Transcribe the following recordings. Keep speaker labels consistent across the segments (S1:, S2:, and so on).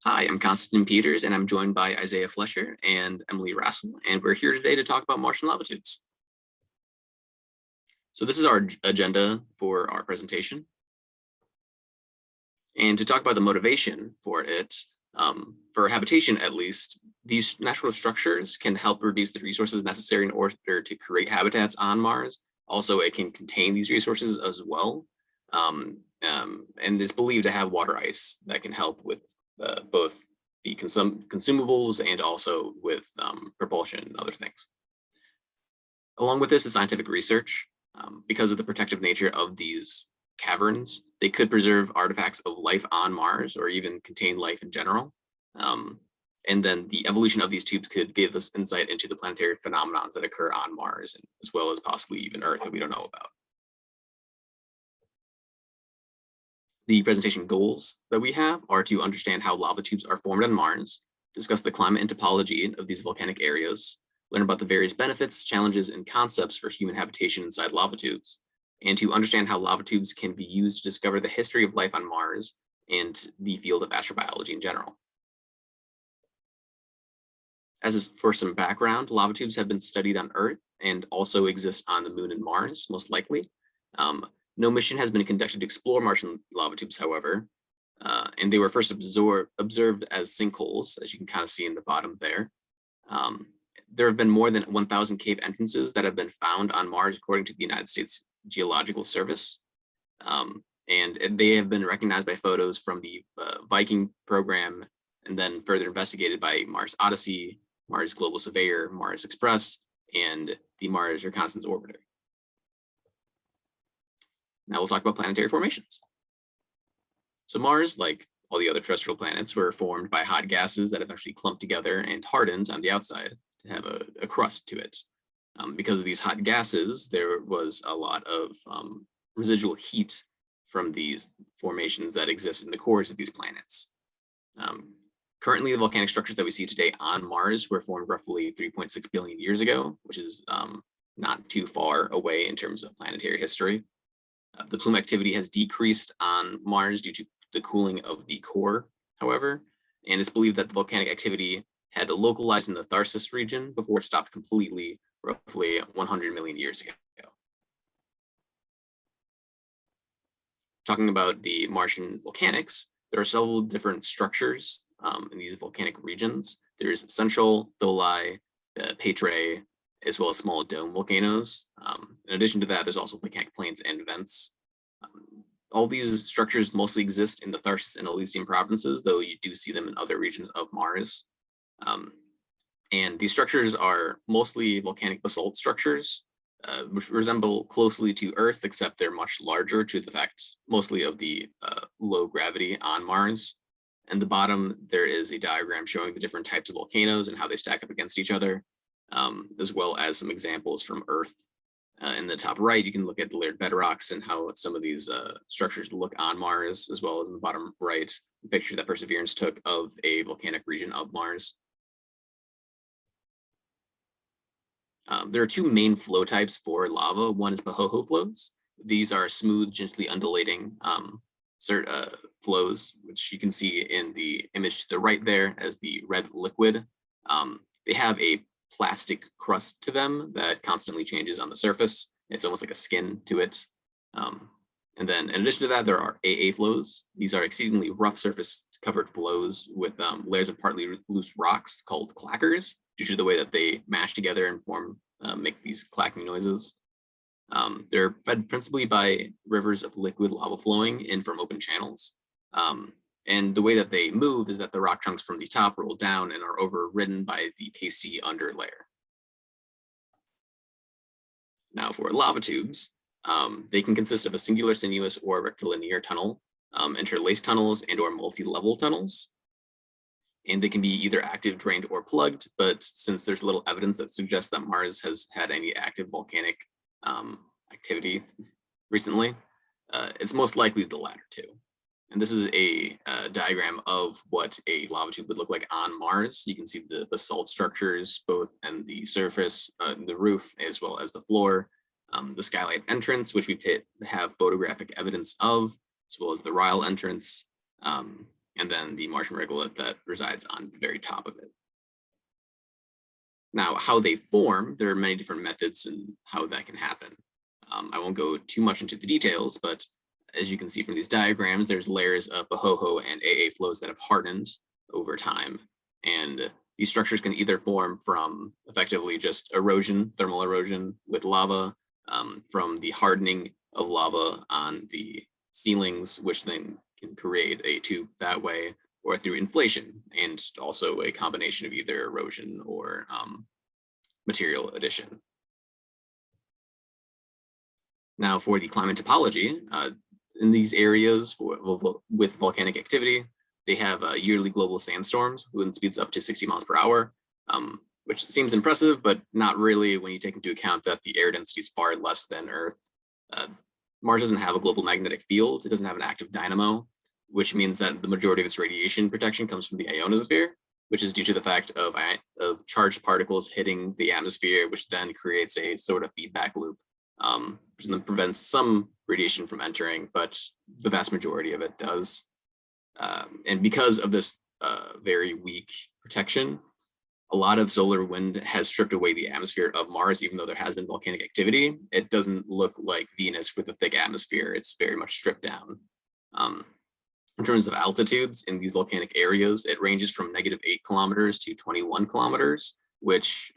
S1: Hi, I'm Constantine Peters, and I'm joined by Isaiah Flesher and Emily Rassel, and we're here today to talk about Martian lava tubes. So this is our agenda for our presentation. And to talk about the motivation for it, for habitation at least, these natural structures can help reduce the resources necessary in order to create habitats on Mars. Also, it can contain these resources as well. And it's believed to have water ice that can help with both the consumables and also with propulsion and other things. Along with this is scientific research. Because of the protective nature of these caverns, they could preserve artifacts of life on Mars or even contain life in general. And then the evolution of these tubes could give us insight into the planetary phenomena that occur on Mars, as well as possibly even Earth that we don't know about. The presentation goals that we have are to understand how lava tubes are formed on Mars, discuss the climate and topology of these volcanic areas, learn about the various benefits, challenges, and concepts for human habitation inside lava tubes, and to understand how lava tubes can be used to discover the history of life on Mars and the field of astrobiology in general. For some background, lava tubes have been studied on Earth and also exist on the Moon and Mars, most likely. No mission has been conducted to explore Martian lava tubes, however, and they were first observed as sinkholes, as you can kind of see in the bottom there. There have been more than 1,000 cave entrances that have been found on Mars, according to the United States Geological Service. And they have been recognized by photos from the Viking program, and then further investigated by Mars Odyssey, Mars Global Surveyor, Mars Express, and the Mars Reconnaissance Orbiter. Now we'll talk about planetary formations. So Mars, like all the other terrestrial planets, were formed by hot gases that eventually clumped together and hardened on the outside to have a crust to it. Because of these hot gases, there was a lot of residual heat from these formations that exist in the cores of these planets. Currently, the volcanic structures that we see today on Mars were formed roughly 3.6 billion years ago, which is not too far away in terms of planetary history. The plume activity has decreased on Mars due to the cooling of the core, however, and it's believed that the volcanic activity had localized in the Tharsis region before it stopped completely roughly 100 million years ago. Talking about the Martian volcanics, there are several different structures in these volcanic regions. There's central, Doli, Petrae, as well as small dome volcanoes. In addition to that, there's also volcanic plains and vents. All these structures mostly exist in the Tharsis and Elysium provinces, though you do see them in other regions of Mars. And these structures are mostly volcanic basalt structures, which resemble closely to Earth, except they're much larger to the fact mostly of the low gravity on Mars. And the bottom, there is a diagram showing the different types of volcanoes and how they stack up against each other, as well as some examples from Earth. In the top right, you can look at the layered bedrocks and how some of these structures look on Mars, as well as in the bottom right, the picture that Perseverance took of a volcanic region of Mars. There are two main flow types for lava. One is Pahoho flows. These are smooth, gently undulating flows, which you can see in the image to the right there as the red liquid. They have a plastic crust to them that constantly changes on the surface. It's almost like a skin to it. And then in addition to that, there are AA flows. These are exceedingly rough surface covered flows with layers of partly loose rocks called clackers, due to the way that they mash together and make these clacking noises. They're fed principally by rivers of liquid lava flowing in from open channels. And the way that they move is that the rock chunks from the top roll down and are overridden by the pasty underlayer. Now for lava tubes, they can consist of a singular sinuous or rectilinear tunnel, interlaced tunnels, and or multi-level tunnels. And they can be either active, drained, or plugged, but since there's little evidence that suggests that Mars has had any active volcanic activity recently, it's most likely the latter two. And this is a diagram of what a lava tube would look like on Mars. You can see the basalt structures, both on the surface, the roof, as well as the floor, the skylight entrance, which we have photographic evidence of, as well as the Ryle entrance, and then the Martian regolith that resides on the very top of it. Now, how they form, there are many different methods and how that can happen. I won't go too much into the details, but as you can see from these diagrams, there's layers of Pahoehoe and AA flows that have hardened over time. And these structures can either form from effectively just erosion, thermal erosion with lava, from the hardening of lava on the ceilings, which then can create a tube that way, or through inflation, and also a combination of either erosion or material addition. Now for the climate topology, in these areas with volcanic activity, they have yearly global sandstorms with wind speeds up to 60 miles per hour, which seems impressive, but not really when you take into account that the air density is far less than Earth. Mars doesn't have a global magnetic field. It doesn't have an active dynamo, which means that the majority of its radiation protection comes from the ionosphere, which is due to the fact of charged particles hitting the atmosphere, which then creates a sort of feedback loop, which then prevents some radiation from entering, but the vast majority of it does. And because of this very weak protection, a lot of solar wind has stripped away the atmosphere of Mars, even though there has been volcanic activity. It doesn't look like Venus with a thick atmosphere. It's very much stripped down. In terms of altitudes in these volcanic areas, it ranges from -8 kilometers to 21 kilometers, which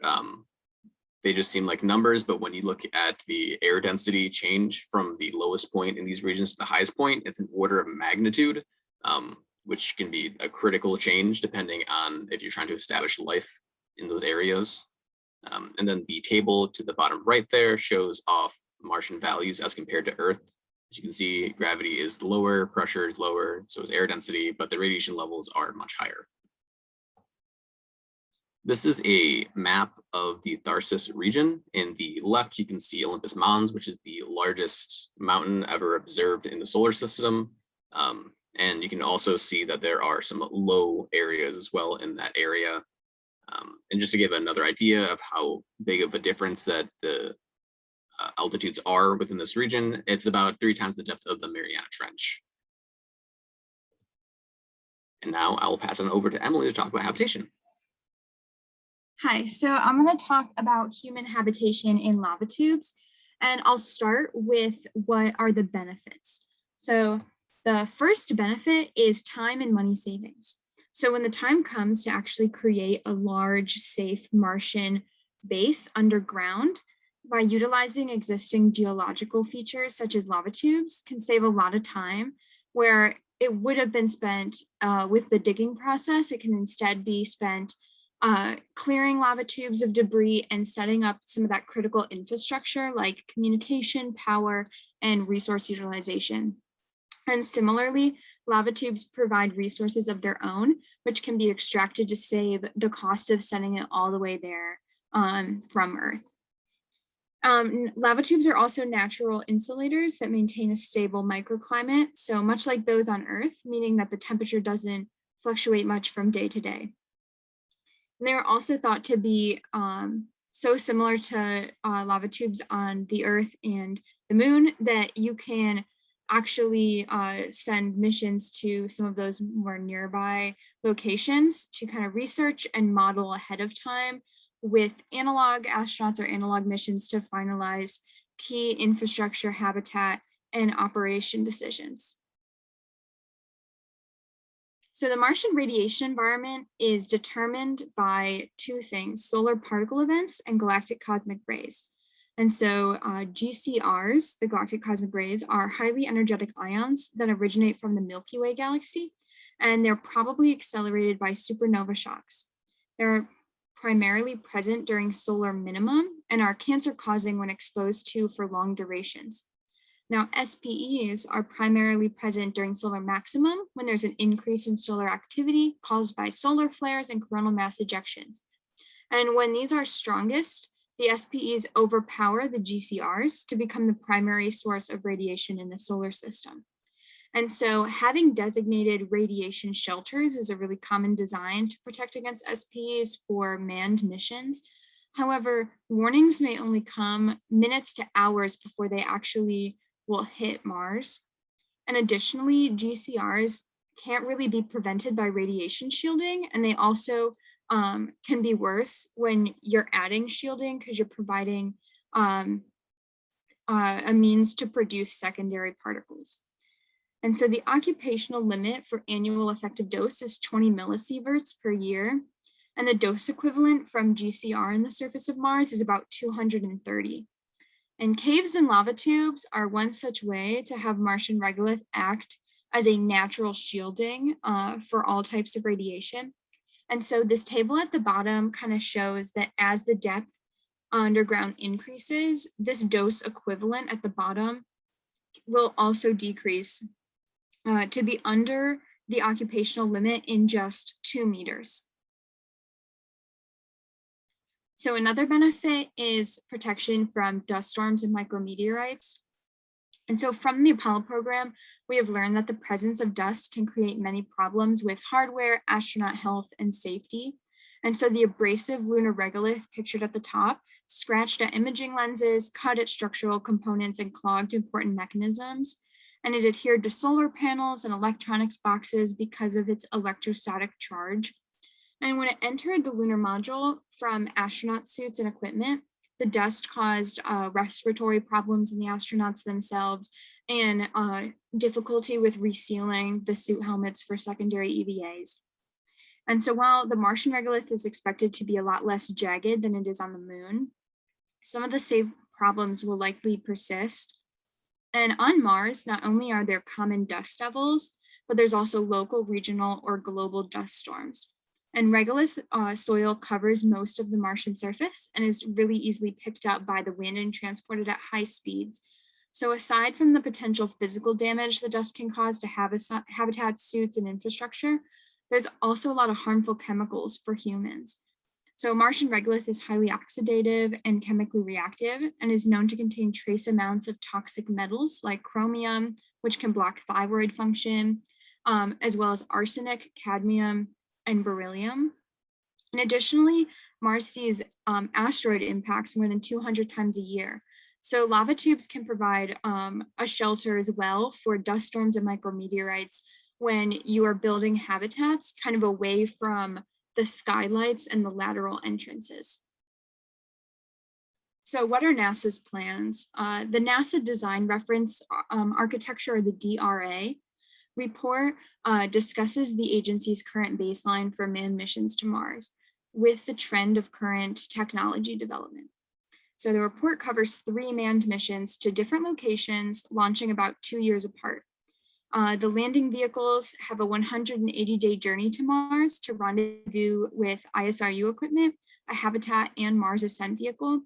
S1: they just seem like numbers, but when you look at the air density change from the lowest point in these regions to the highest point, it's an order of magnitude, which can be a critical change depending on if you're trying to establish life in those areas. And then the table to the bottom right there shows off Martian values as compared to Earth. As you can see, gravity is lower, pressure is lower, so is air density, but the radiation levels are much higher. This is a map of the Tharsis region. In the left, you can see Olympus Mons, which is the largest mountain ever observed in the solar system. And you can also see that there are some low areas as well in that area. And just to give another idea of how big of a difference that the altitudes are within this region, it's about 3 times the depth of the Mariana Trench. And now I will pass it over to Emily to talk about habitation.
S2: Hi, so I'm going to talk about human habitation in lava tubes, and I'll start with what are the benefits. So the first benefit is time and money savings. So when the time comes to actually create a large, safe Martian base underground, by utilizing existing geological features such as lava tubes can save a lot of time, where it would have been spent with the digging process. It can instead be spent clearing lava tubes of debris and setting up some of that critical infrastructure like communication, power, and resource utilization. And similarly, lava tubes provide resources of their own, which can be extracted to save the cost of sending it all the way there from Earth. Lava tubes are also natural insulators that maintain a stable microclimate, so much like those on Earth, meaning that the temperature doesn't fluctuate much from day to day. And they are also thought to be so similar to lava tubes on the Earth and the Moon that you can actually send missions to some of those more nearby locations to kind of research and model ahead of time with analog astronauts or analog missions to finalize key infrastructure, habitat, and operation decisions. So the Martian radiation environment is determined by 2 things: solar particle events and galactic cosmic rays. And so GCRs, the galactic cosmic rays, are highly energetic ions that originate from the Milky Way galaxy, and they're probably accelerated by supernova shocks. They're primarily present during solar minimum and are cancer-causing when exposed to for long durations. Now, SPEs are primarily present during solar maximum when there's an increase in solar activity caused by solar flares and coronal mass ejections. And when these are strongest, the SPEs overpower the GCRs to become the primary source of radiation in the solar system. And so having designated radiation shelters is a really common design to protect against SPEs for manned missions. However, warnings may only come minutes to hours before they actually will hit Mars. And additionally, GCRs can't really be prevented by radiation shielding, and they also can be worse when you're adding shielding because you're providing a means to produce secondary particles. And so the occupational limit for annual effective dose is 20 millisieverts per year. And the dose equivalent from GCR in the surface of Mars is about 230. And caves and lava tubes are one such way to have Martian regolith act as a natural shielding for all types of radiation. And so this table at the bottom kind of shows that as the depth underground increases, this dose equivalent at the bottom will also decrease to be under the occupational limit in just 2 meters. So another benefit is protection from dust storms and micrometeorites. And so from the Apollo program, we have learned that the presence of dust can create many problems with hardware, astronaut health, and safety. And so the abrasive lunar regolith pictured at the top scratched at imaging lenses, cut at structural components, and clogged important mechanisms. And it adhered to solar panels and electronics boxes because of its electrostatic charge. And when it entered the lunar module from astronaut suits and equipment, the dust caused respiratory problems in the astronauts themselves and difficulty with resealing the suit helmets for secondary EVAs. And so while the Martian regolith is expected to be a lot less jagged than it is on the moon, some of the same problems will likely persist. And on Mars, not only are there common dust devils, but there's also local, regional, or global dust storms. And regolith soil covers most of the Martian surface and is really easily picked up by the wind and transported at high speeds. So aside from the potential physical damage the dust can cause to habitats, suits, and infrastructure, there's also a lot of harmful chemicals for humans. So Martian regolith is highly oxidative and chemically reactive and is known to contain trace amounts of toxic metals like chromium, which can block thyroid function, as well as arsenic, cadmium, and beryllium. And additionally, Mars sees asteroid impacts more than 200 times a year. So lava tubes can provide a shelter as well for dust storms and micrometeorites when you are building habitats kind of away from the skylights and the lateral entrances. So what are NASA's plans? The NASA Design Reference Architecture, or the DRA, report discusses the agency's current baseline for manned missions to Mars with the trend of current technology development. So the report covers 3 manned missions to different locations, launching about 2 years apart. The landing vehicles have a 180-day journey to Mars to rendezvous with ISRU equipment, a habitat, and Mars ascent vehicle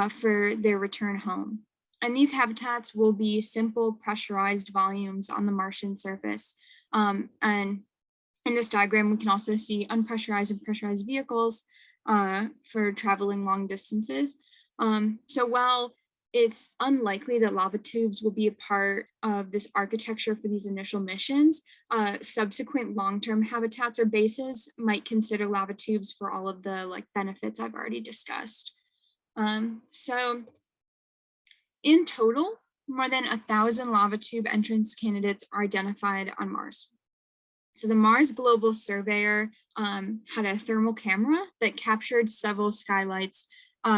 S2: for their return home. And these habitats will be simple pressurized volumes on the Martian surface. And in this diagram, we can also see unpressurized and pressurized vehicles for traveling long distances. So while it's unlikely that lava tubes will be a part of this architecture for these initial missions, subsequent long-term habitats or bases might consider lava tubes for all of the benefits I've already discussed. So in total, more than 1,000 lava tube entrance candidates are identified on Mars. So the Mars Global Surveyor had a thermal camera that captured several skylights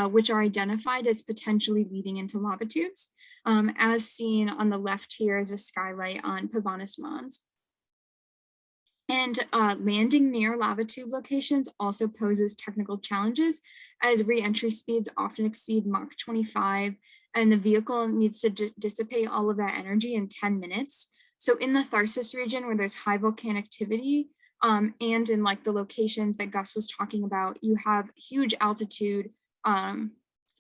S2: which are identified as potentially leading into lava tubes, as seen on the left here is a skylight on Pavonis Mons. And landing near lava tube locations also poses technical challenges, as re-entry speeds often exceed Mach 25, and the vehicle needs to dissipate all of that energy in 10 minutes. So in the Tharsis region, where there's high volcanic activity, and in the locations that Gus was talking about, you have huge altitude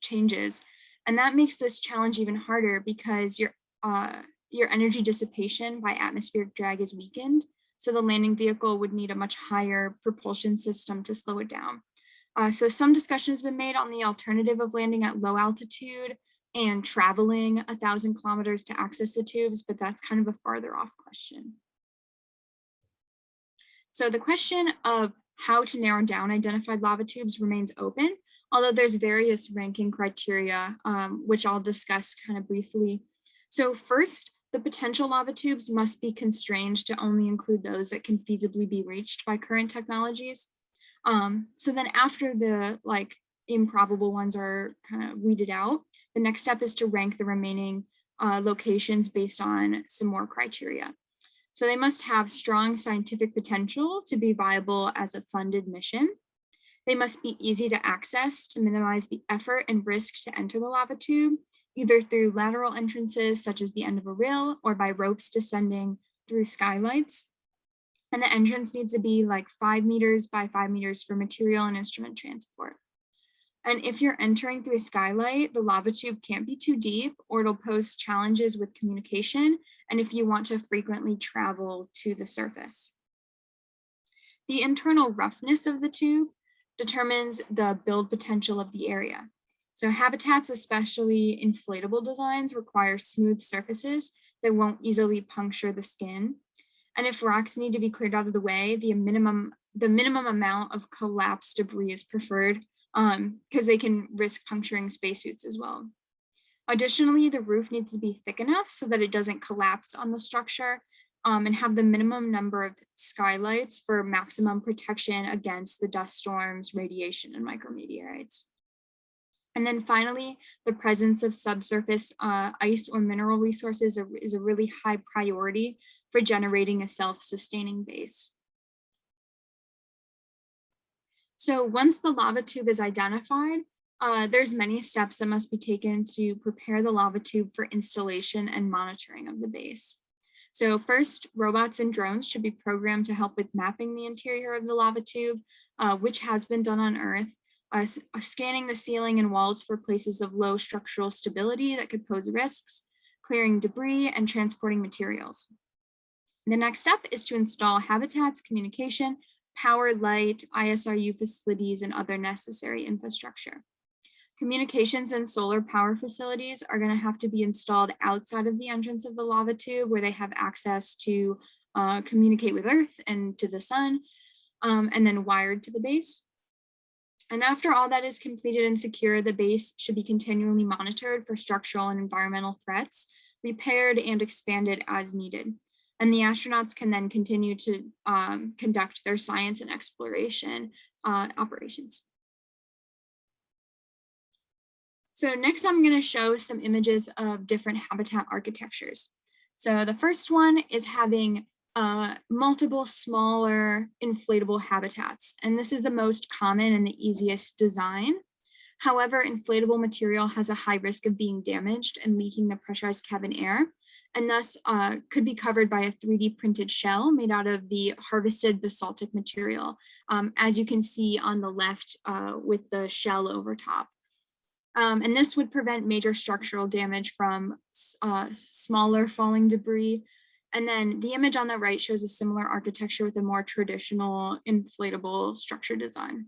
S2: changes. And that makes this challenge even harder because your energy dissipation by atmospheric drag is weakened. So the landing vehicle would need a much higher propulsion system to slow it down. So some discussion has been made on the alternative of landing at low altitude and traveling 1,000 kilometers to access the tubes, but that's kind of a farther off question. So the question of how to narrow down identified lava tubes remains open, although there's various ranking criteria, which I'll discuss kind of briefly. So first, the potential lava tubes must be constrained to only include those that can feasibly be reached by current technologies. So then after the improbable ones are kind of weeded out, the next step is to rank the remaining locations based on some more criteria. So they must have strong scientific potential to be viable as a funded mission. They must be easy to access to minimize the effort and risk to enter the lava tube, either through lateral entrances such as the end of a rail or by ropes descending through skylights. And the entrance needs to be like 5 meters by 5 meters for material and instrument transport. And if you're entering through a skylight, the lava tube can't be too deep or it'll pose challenges with communication and if you want to frequently travel to the surface. The internal roughness of the tube determines the build potential of the area. So habitats, especially inflatable designs, require smooth surfaces that won't easily puncture the skin. And if rocks need to be cleared out of the way, the minimum amount of collapsed debris is preferred because they can risk puncturing spacesuits as well. Additionally, the roof needs to be thick enough so that it doesn't collapse on the structure and have the minimum number of skylights for maximum protection against the dust storms, radiation, and micrometeorites. And then finally, the presence of subsurface ice or mineral resources is a really high priority for generating a self-sustaining base. So once the lava tube is identified, there's many steps that must be taken to prepare the lava tube for installation and monitoring of the base. So first, robots and drones should be programmed to help with mapping the interior of the lava tube, which has been done on Earth, scanning the ceiling and walls for places of low structural stability that could pose risks, clearing debris, and transporting materials. The next step is to install habitats, communication, power, light, ISRU facilities, and other necessary infrastructure. Communications and solar power facilities are going to have to be installed outside of the entrance of the lava tube where they have access to communicate with Earth and to the sun, and then wired to the base. And after all that is completed and secure, the base should be continually monitored for structural and environmental threats, repaired and expanded as needed. And the astronauts can then continue to conduct their science and exploration operations. So next I'm going to show some images of different habitat architectures. So the first one is having multiple smaller inflatable habitats, and this is the most common and the easiest design. However, inflatable material has a high risk of being damaged and leaking the pressurized cabin air, and thus could be covered by a 3D printed shell made out of the harvested basaltic material, as you can see on the left with the shell over top. And this would prevent major structural damage from smaller falling debris. And then the image on the right shows a similar architecture with a more traditional inflatable structure design.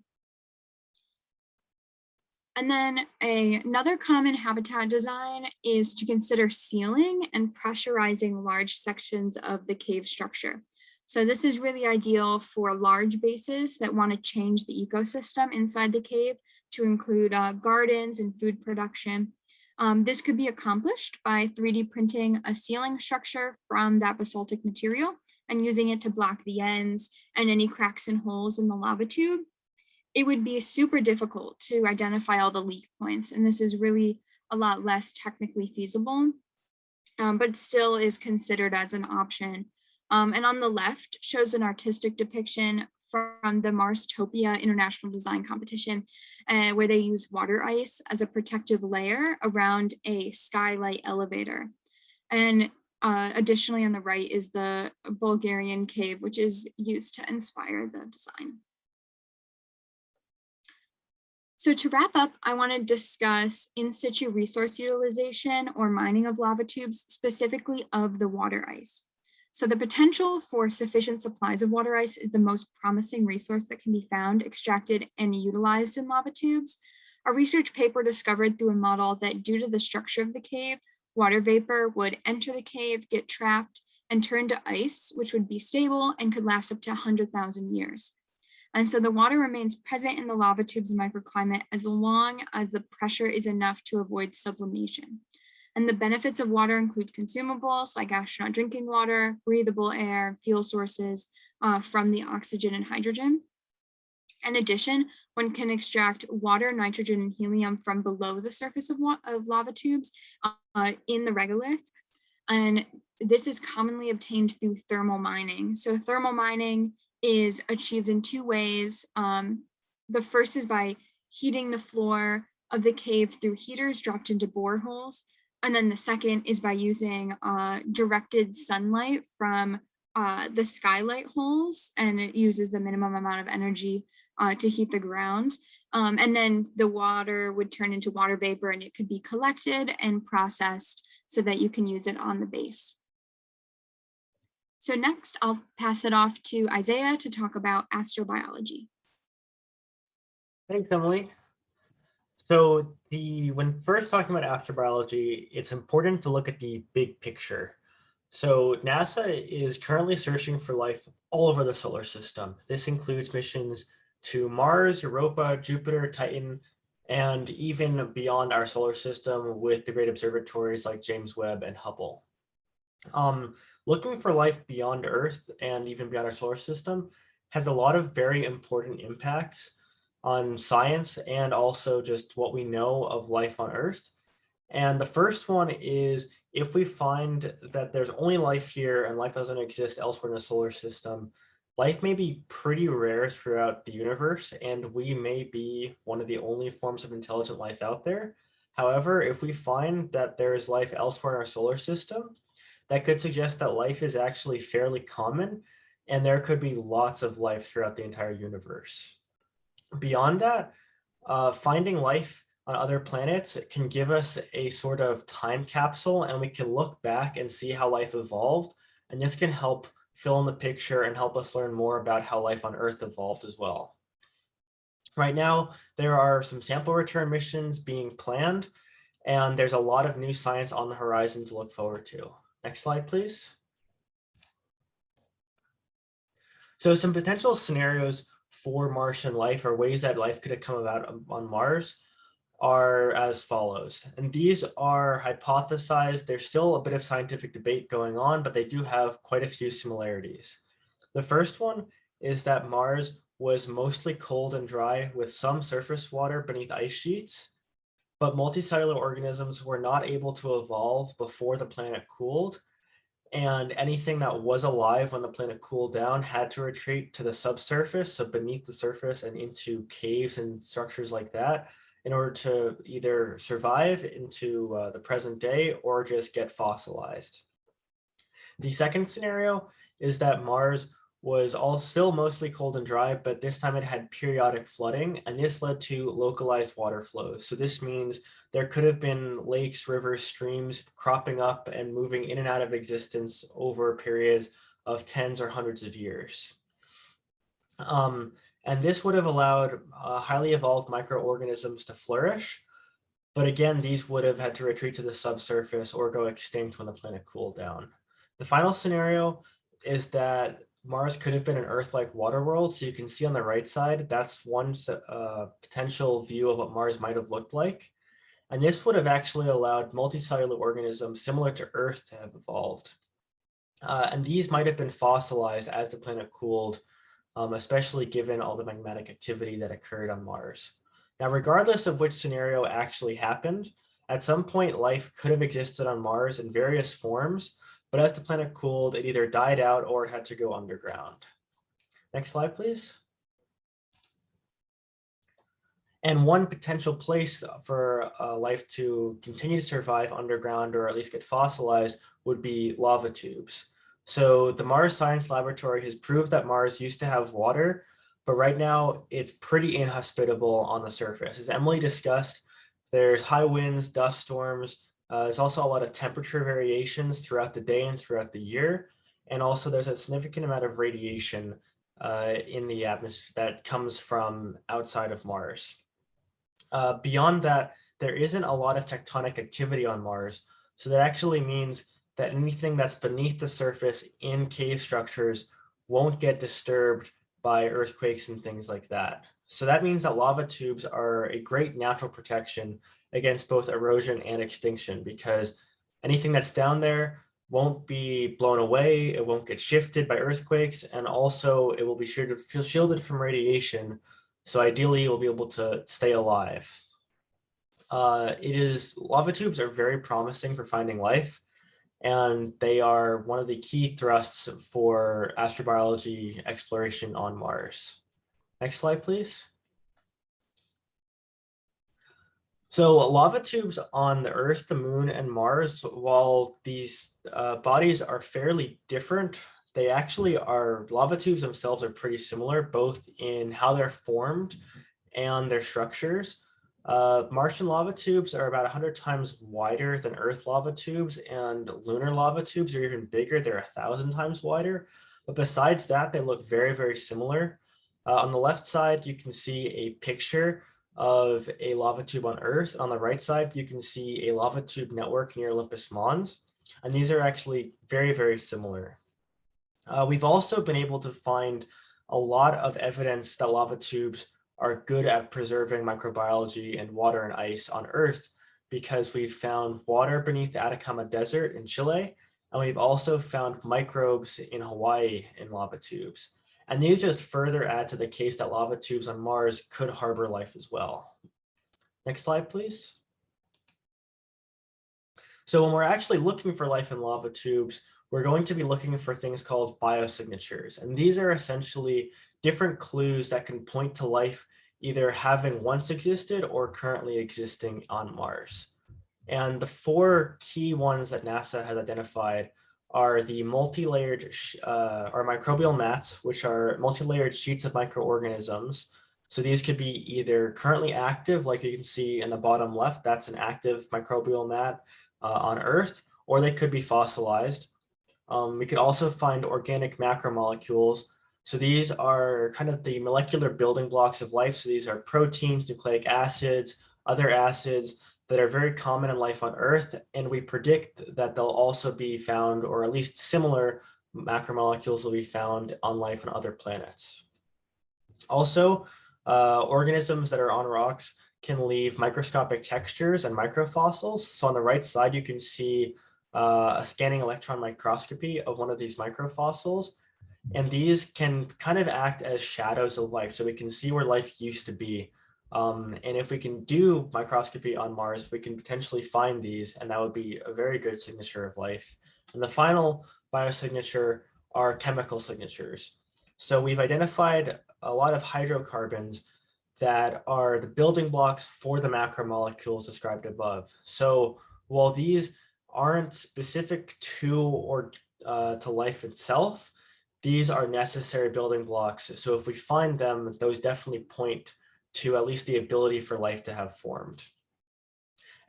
S2: And then another common habitat design is to consider sealing and pressurizing large sections of the cave structure. So this is really ideal for large bases that want to change the ecosystem inside the cave to include gardens and food production. This could be accomplished by 3D printing a ceiling structure from that basaltic material and using it to block the ends and any cracks and holes in the lava tube. It would be super difficult to identify all the leak points, and this is really a lot less technically feasible, but still is considered as an option. And on the left shows an artistic depiction from the Marstopia International Design Competition, where they use water ice as a protective layer around a skylight elevator. And additionally on the right is the Bulgarian cave, which is used to inspire the design. So to wrap up, I want to discuss in situ resource utilization or mining of lava tubes, specifically of the water ice. So the potential for sufficient supplies of water ice is the most promising resource that can be found, extracted, and utilized in lava tubes. A research paper discovered through a model that due to the structure of the cave, water vapor would enter the cave, get trapped, and turn to ice, which would be stable and could last up to 100,000 years. And so the water remains present in the lava tube's microclimate as long as the pressure is enough to avoid sublimation. And the benefits of water include consumables like astronaut drinking water, breathable air, fuel sources from the oxygen and hydrogen. In addition, one can extract water, nitrogen, and helium from below the surface of lava tubes in the regolith. And this is commonly obtained through thermal mining. So thermal mining is achieved in two ways. The first is by heating the floor of the cave through heaters dropped into boreholes. And then the second is by using directed sunlight from the skylight holes, and it uses the minimum amount of energy to heat the ground. And then the water would turn into water vapor, and it could be collected and processed so that you can use it on the base. So next, I'll pass it off to Isaiah to talk about astrobiology.
S3: Thanks, Emily. So when first talking about astrobiology, it's important to look at the big picture. So NASA is currently searching for life all over the solar system. This includes missions to Mars, Europa, Jupiter, Titan, and even beyond our solar system with the great observatories like James Webb and Hubble. Looking for life beyond Earth and even beyond our solar system has a lot of very important impacts on science and also just what we know of life on Earth. And the first one is, if we find that there's only life here and life doesn't exist elsewhere in the solar system, life may be pretty rare throughout the universe, and we may be one of the only forms of intelligent life out there. However, if we find that there is life elsewhere in our solar system, that could suggest that life is actually fairly common, and there could be lots of life throughout the entire universe. Beyond that, finding life on other planets can give us a sort of time capsule, and we can look back and see how life evolved. And this can help fill in the picture and help us learn more about how life on Earth evolved as well. Right now, there are some sample return missions being planned, and there's a lot of new science on the horizon to look forward to. Next slide, please. So some potential scenarios for Martian life, or ways that life could have come about on Mars, are as follows. And these are hypothesized. There's still a bit of scientific debate going on, but they do have quite a few similarities. The first one is that Mars was mostly cold and dry with some surface water beneath ice sheets, but multicellular organisms were not able to evolve before the planet cooled. And anything that was alive when the planet cooled down had to retreat to the subsurface, so beneath the surface and into caves and structures like that, in order to either survive into the present day or just get fossilized. The second scenario is that Mars was still mostly cold and dry, but this time it had periodic flooding, and this led to localized water flows. So this means there could have been lakes, rivers, streams cropping up and moving in and out of existence over periods of tens or hundreds of years. And this would have allowed highly evolved microorganisms to flourish. But again, these would have had to retreat to the subsurface or go extinct when the planet cooled down. The final scenario is that Mars could have been an Earth-like water world. So you can see on the right side, that's one potential view of what Mars might have looked like. And this would have actually allowed multicellular organisms similar to Earth to have evolved. And these might have been fossilized as the planet cooled, especially given all the magmatic activity that occurred on Mars. Now, regardless of which scenario actually happened, at some point life could have existed on Mars in various forms, but as the planet cooled, it either died out or it had to go underground. Next slide, please. And one potential place for life to continue to survive underground, or at least get fossilized, would be lava tubes. So the Mars Science Laboratory has proved that Mars used to have water, but right now it's pretty inhospitable on the surface. As Emily discussed, there's high winds, dust storms. There's also a lot of temperature variations throughout the day and throughout the year. And also there's a significant amount of radiation in the atmosphere that comes from outside of Mars. Beyond that, there isn't a lot of tectonic activity on Mars. So that actually means that anything that's beneath the surface in cave structures won't get disturbed by earthquakes and things like that. So that means that lava tubes are a great natural protection against both erosion and extinction, because Anything that's down there won't be blown away, it won't get shifted by earthquakes, and also it will be shielded from radiation. So ideally, it will be able to stay alive. Lava tubes are very promising for finding life, and they are one of the key thrusts for astrobiology exploration on Mars. Next slide, please. So lava tubes on the Earth, the Moon, and Mars, while these bodies are fairly different, they actually are, lava tubes themselves are pretty similar, both in how they're formed and their structures. Martian lava tubes are about 100 times wider than Earth lava tubes, and lunar lava tubes are even bigger. They're 1,000 times wider. But besides that, they look very, very similar. On the left side, you can see a picture of a lava tube on Earth. On the right side, you can see a lava tube network near Olympus Mons. And these are actually very, very similar. We've also been able to find a lot of evidence that lava tubes are good at preserving microbiology and water and ice on Earth, because we've found water beneath the Atacama Desert in Chile, and we've also found microbes in Hawaii in lava tubes. And these just further add to the case that lava tubes on Mars could harbor life as well. Next slide, please. So when we're actually looking for life in lava tubes, we're going to be looking for things called biosignatures. And these are essentially different clues that can point to life either having once existed or currently existing on Mars. And the 4 key ones that NASA has identified are the multi-layered or microbial mats, which are multi-layered sheets of microorganisms. So these could be either currently active, like you can see in the bottom left, that's an active microbial mat on Earth, or they could be fossilized. We could also find organic macromolecules. So these are kind of the molecular building blocks of life. So these are proteins, nucleic acids, other acids that are very common in life on Earth. And we predict that they'll also be found, or at least similar macromolecules will be found on life on other planets. Also, organisms that are on rocks can leave microscopic textures and microfossils. So on the right side, you can see a scanning electron microscopy of one of these microfossils. And these can kind of act as shadows of life. So we can see where life used to be. And if we can do microscopy on Mars, we can potentially find these, and that would be a very good signature of life. And the final biosignature are chemical signatures. So we've identified a lot of hydrocarbons that are the building blocks for the macromolecules described above. So while these aren't specific to or to life itself, these are necessary building blocks. So if we find them, those definitely point to at least the ability for life to have formed.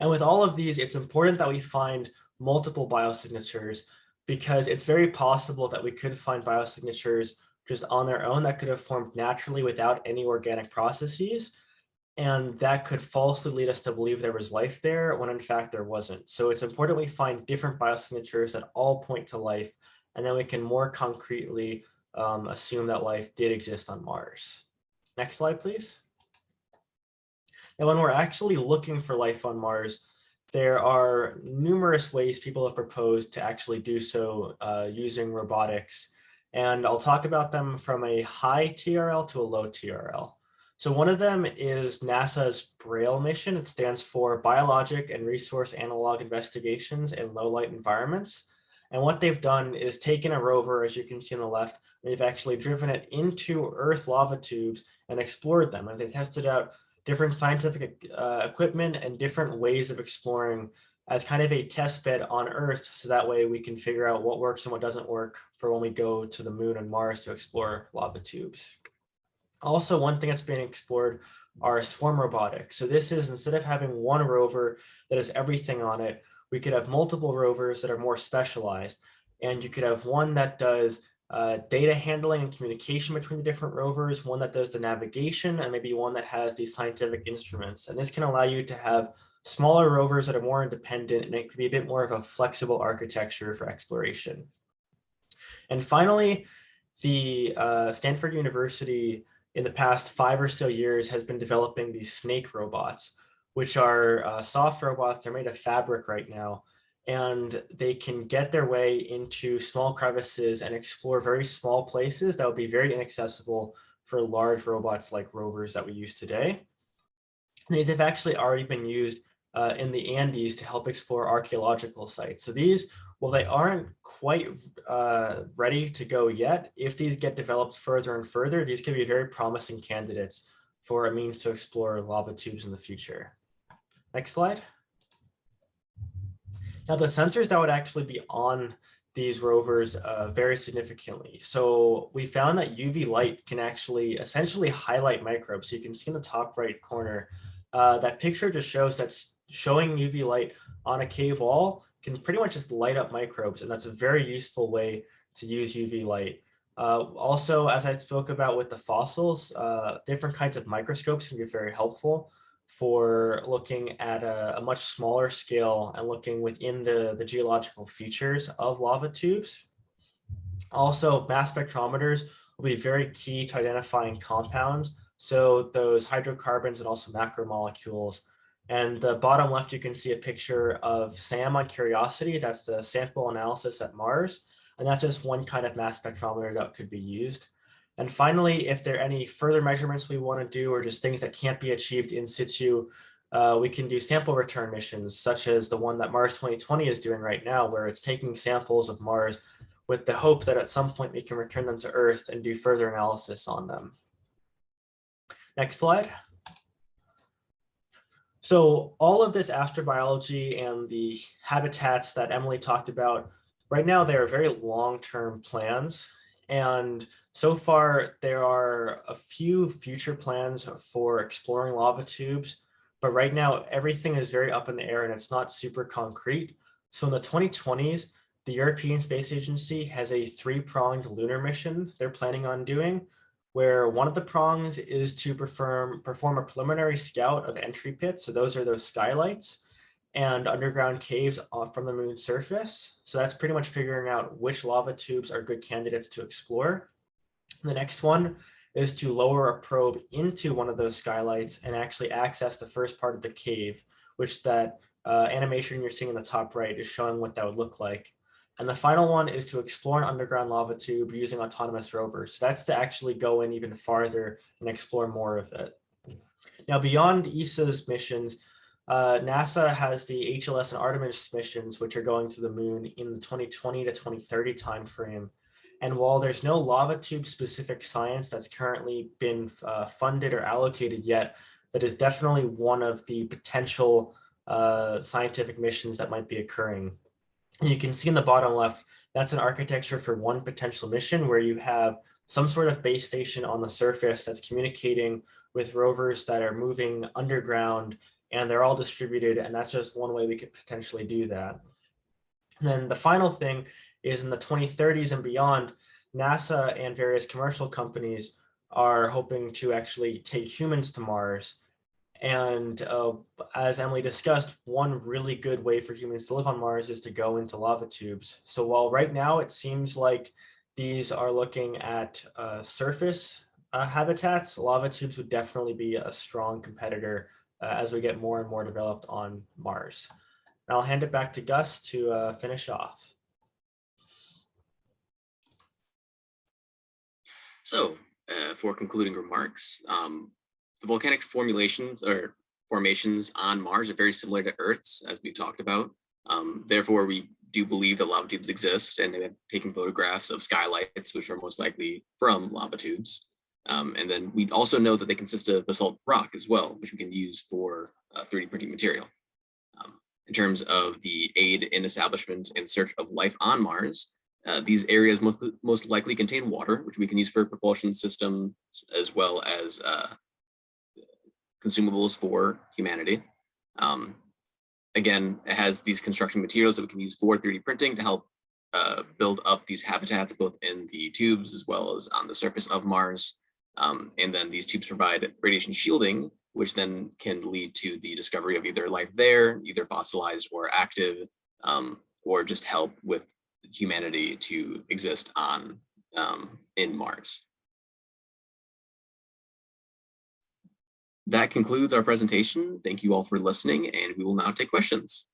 S3: And with all of these, it's important that we find multiple biosignatures, because it's very possible that we could find biosignatures just on their own that could have formed naturally without any organic processes. And that could falsely lead us to believe there was life there when in fact there wasn't. So it's important we find different biosignatures that all point to life, and then we can more concretely assume that life did exist on Mars. Next slide, please. Now, when we're actually looking for life on Mars, there are numerous ways people have proposed to actually do so using robotics. And I'll talk about them from a high TRL to a low TRL. So one of them is NASA's BRAIL mission. It stands for Biologic and Resource Analog Investigations in Low Light Environments. And what they've done is taken a rover, as you can see on the left, they've actually driven it into Earth lava tubes and explored them. And they tested out different scientific equipment and different ways of exploring as kind of a test bed on Earth. So that way we can figure out what works and what doesn't work for when we go to the Moon and Mars to explore lava tubes. Also, one thing that's being explored are swarm robotics. So this is, instead of having one rover that has everything on it, we could have multiple rovers that are more specialized. And you could have one that does data handling and communication between the different rovers, one that does the navigation, and maybe one that has these scientific instruments. And this can allow you to have smaller rovers that are more independent, and it could be a bit more of a flexible architecture for exploration. And finally, the Stanford University in the past 5 or so years has been developing these snake robots, which are soft robots. They're made of fabric right now. and they can get their way into small crevices and explore very small places that would be very inaccessible for large robots like rovers that we use today. These have actually already been used in the Andes to help explore archaeological sites. So these, well, they aren't quite ready to go yet. If these get developed further and further, these can be very promising candidates for a means to explore lava tubes in the future. Next slide. Now the sensors that would actually be on these rovers vary significantly. So we found that UV light can actually essentially highlight microbes. So you can see in the top right corner, that picture just shows that's showing UV light on a cave wall can pretty much just light up microbes. And that's a very useful way to use UV light. Also, as I spoke about with the fossils, different kinds of microscopes can be very helpful for looking at a much smaller scale and looking within the geological features of lava tubes. Also, mass spectrometers will be very key to identifying compounds. So those hydrocarbons and also macromolecules. And the bottom left, you can see a picture of SAM on Curiosity. That's the sample analysis at Mars. And that's just one kind of mass spectrometer that could be used. And finally, if there are any further measurements we want to do or just things that can't be achieved in situ, we can do sample return missions, such as the one that Mars 2020 is doing right now, where it's taking samples of Mars with the hope that at some point we can return them to Earth and do further analysis on them. Next slide. So all of this astrobiology and the habitats that Emily talked about, right now they are very long-term plans. And so far, there are a few future plans for exploring lava tubes, but right now everything is very up in the air and it's not super concrete. So in the 2020s, the European Space Agency has a 3-pronged lunar mission they're planning on doing, where one of the prongs is to perform a preliminary scout of entry pits. So those are those skylights and underground caves from the moon's surface. So that's pretty much figuring out which lava tubes are good candidates to explore. The next one is to lower a probe into one of those skylights and actually access the first part of the cave, which that animation you're seeing in the top right is showing what that would look like. And the final one is to explore an underground lava tube using autonomous rovers. So that's to actually go in even farther and explore more of it. Now, beyond ESA's missions, NASA has the HLS and Artemis missions, which are going to the moon in the 2020 to 2030 timeframe. And while there's no lava tube specific science that's currently been funded or allocated yet, that is definitely one of the potential scientific missions that might be occurring. And you can see in the bottom left, that's an architecture for one potential mission where you have some sort of base station on the surface that's communicating with rovers that are moving underground, and they're all distributed. And that's just one way we could potentially do that. And then the final thing is in the 2030s and beyond, NASA and various commercial companies are hoping to actually take humans to Mars. And as Emily discussed, one really good way for humans to live on Mars is to go into lava tubes. So while right now it seems like these are looking at surface habitats, lava tubes would definitely be a strong competitor as we get more and more developed on Mars. And I'll hand it back to Gus to finish off.
S1: So for concluding remarks, the volcanic formations on Mars are very similar to Earth's, as we've talked about. Therefore, we do believe that lava tubes exist, and they have taken photographs of skylights, which are most likely from lava tubes. And then we also know that they consist of basalt rock as well, which we can use for 3D printing material. In terms of the aid in establishment and search of life on Mars, these areas most likely contain water, which we can use for propulsion systems as well as consumables for humanity. Again, it has these construction materials that we can use for 3D printing to help build up these habitats, both in the tubes as well as on the surface of Mars. And then these tubes provide radiation shielding, which then can lead to the discovery of either life there, either fossilized or active, or just help with humanity to exist on in Mars. That concludes our presentation. Thank you all for listening, and we will now take questions.